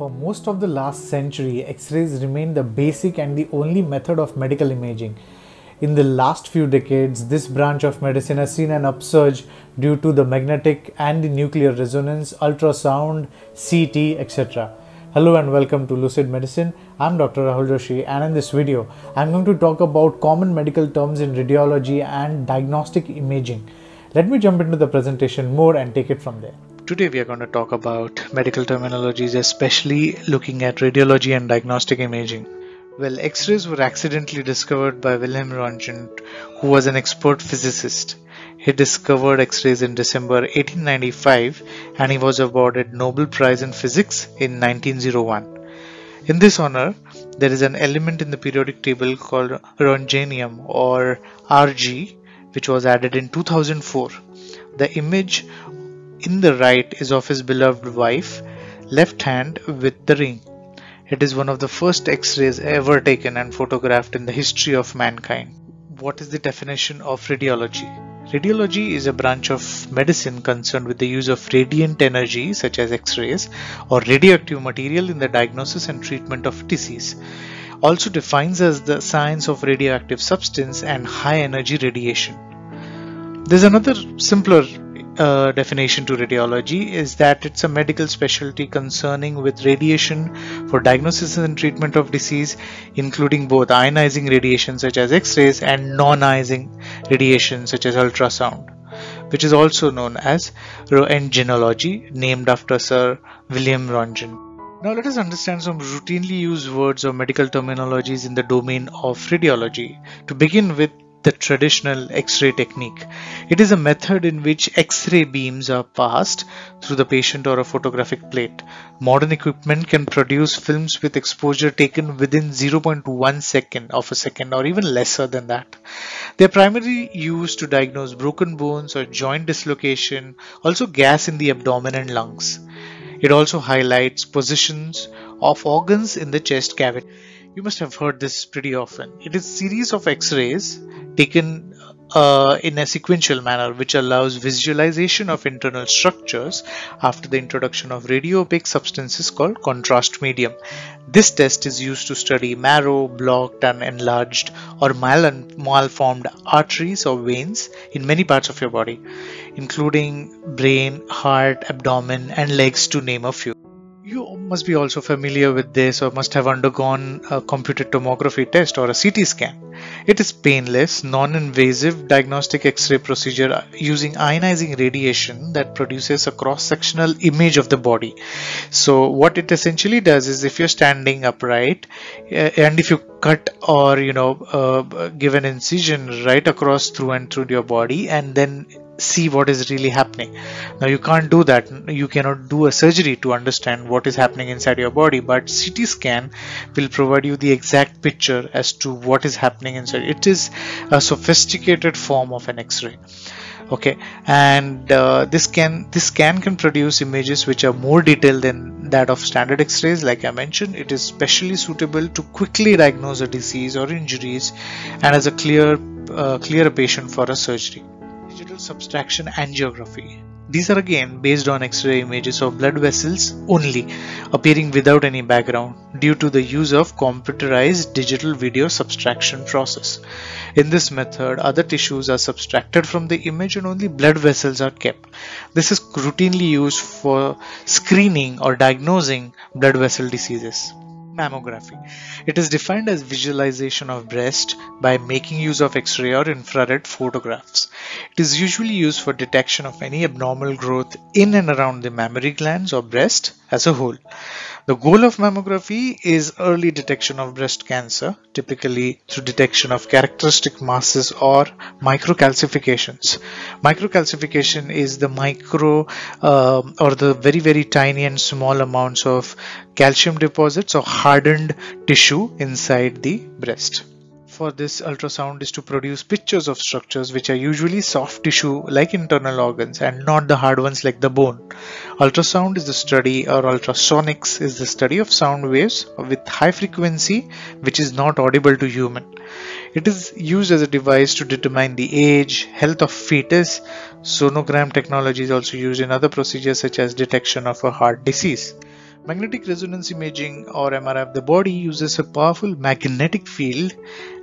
For most of the last century, X-rays remained the basic and the only method of medical imaging. In the last few decades, this branch of medicine has seen an upsurge due to the magnetic and the nuclear resonance, ultrasound, CT, etc. Hello and welcome to Lucid Medicine. I'm Dr. Rahul Joshi, and in this video, I'm going to talk about common medical terms in radiology and diagnostic imaging. Let me jump into the presentation more and take it from there. Today we are going to talk about medical terminologies, especially looking at radiology and diagnostic imaging. Well, X-rays were accidentally discovered by Wilhelm Röntgen, who was an expert physicist. He discovered X-rays in December 1895 and he was awarded Nobel Prize in Physics in 1901. In this honor, there is an element in the periodic table called Röntgenium or Rg, which was added in 2004. The image in the right is of his beloved wife, left hand with the ring. It is one of the first X-rays ever taken and photographed in the history of mankind. What is the definition of radiology? Radiology is a branch of medicine concerned with the use of radiant energy such as X-rays or radioactive material in the diagnosis and treatment of disease. Also defines as the science of radioactive substance and high energy radiation. There's another simpler definition to radiology is that it's a medical specialty concerning with radiation for diagnosis and treatment of disease, including both ionizing radiation such as X-rays and non-ionizing radiation such as ultrasound, which is also known as Röntgenology, named after Sir Wilhelm Röntgen. Now let us understand some routinely used words or medical terminologies in the domain of radiology. To begin with, the traditional X-ray technique. It is a method in which X-ray beams are passed through the patient or a photographic plate. Modern equipment can produce films with exposure taken within 0.1 second of a second or even lesser than that. They are primarily used to diagnose broken bones or joint dislocation, also gas in the abdomen and lungs. It also highlights positions of organs in the chest cavity. You must have heard this pretty often. It is a series of X-rays taken in a sequential manner which allows visualization of internal structures after the introduction of radio-opaque substances called contrast medium. This test is used to study marrow, blocked and enlarged or malformed arteries or veins in many parts of your body, including brain, heart, abdomen and legs, to name a few. You must be also familiar with this or must have undergone a computed tomography test or a CT scan. It is painless, non-invasive diagnostic X-ray procedure using ionizing radiation that produces a cross-sectional image of the body. So what it essentially does is, if you're standing upright and if you cut or give an incision right across through and through your body and then see what is really happening. Now you can't do that. You cannot do a surgery to understand what is happening inside your body, but CT scan will provide you the exact picture as to what is happening inside. It is a sophisticated form of an X-ray. Okay, and this scan can produce images which are more detailed than that of standard X-rays. Like I mentioned, it is specially suitable to quickly diagnose a disease or injuries and as a clear a patient for a surgery. Digital subtraction angiography. These are again based on X-ray images of blood vessels only, appearing without any background due to the use of computerized digital video subtraction process. In this method, other tissues are subtracted from the image and only blood vessels are kept. This is routinely used for screening or diagnosing blood vessel diseases. Mammography. It is defined as visualization of breast by making use of X-ray or infrared photographs. It is usually used for detection of any abnormal growth in and around the mammary glands or breast as a whole. The goal of mammography is early detection of breast cancer, typically through detection of characteristic masses or microcalcifications. Microcalcification is the or the very tiny and small amounts of calcium deposits or hardened tissue inside the breast. For this, ultrasound is to produce pictures of structures which are usually soft tissue like internal organs and not the hard ones like the bone. Ultrasound is the study, or ultrasonics is the study of sound waves with high frequency which is not audible to human. It is used as a device to determine the age, health of fetus. Sonogram technology is also used in other procedures such as detection of a heart disease. Magnetic resonance imaging or MRI of the body uses a powerful magnetic field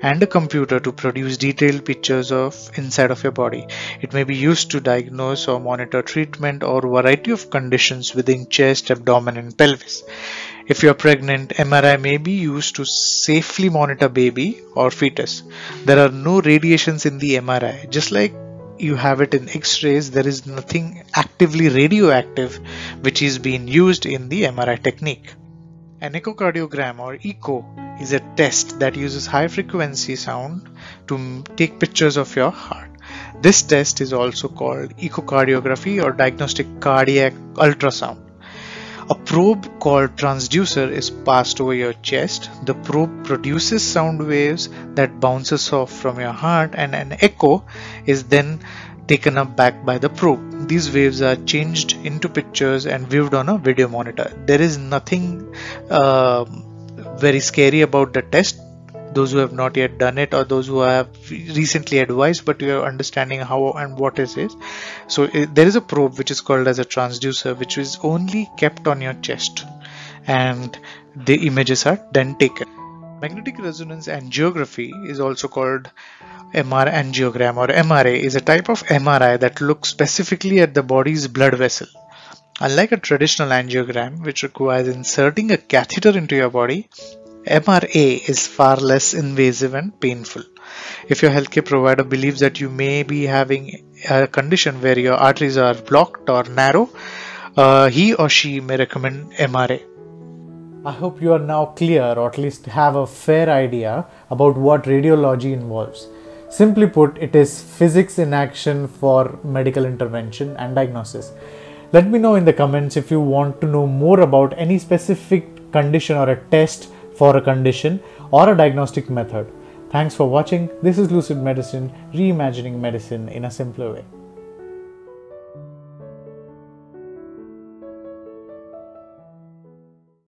and a computer to produce detailed pictures of inside of your body. It may be used to diagnose or monitor treatment or variety of conditions within chest, abdomen and pelvis. If you are pregnant, MRI may be used to safely monitor baby or fetus. There are no radiations in the MRI. Just like you have it in X-rays, there is nothing actively radioactive which is being used in the MRI technique. An echocardiogram or echo is a test that uses high frequency sound to take pictures of your heart. This test is also called echocardiography or diagnostic cardiac ultrasound. A probe called transducer is passed over your chest. The probe produces sound waves that bounces off from your heart, and an echo is then taken up back by the probe. These waves are changed into pictures and viewed on a video monitor. There is nothing very scary about the test. Those who have not yet done it, or those who have recently advised but you are understanding how and what is it. So there is a probe which is called as a transducer, which is only kept on your chest, and the images are then taken. Magnetic resonance angiography is also called MR angiogram or MRA, is a type of MRI that looks specifically at the body's blood vessel. Unlike a traditional angiogram, which requires inserting a catheter into your body, MRA is far less invasive and painful. If your healthcare provider believes that you may be having a condition where your arteries are blocked or narrow, he or she may recommend MRA. I hope you are now clear, or at least have a fair idea about what radiology involves. Simply put, it is physics in action for medical intervention and diagnosis. Let me know in the comments if you want to know more about any specific condition or a test for a condition or a diagnostic method. Thanks for watching. This is Lucid Medicine, reimagining medicine in a simpler way.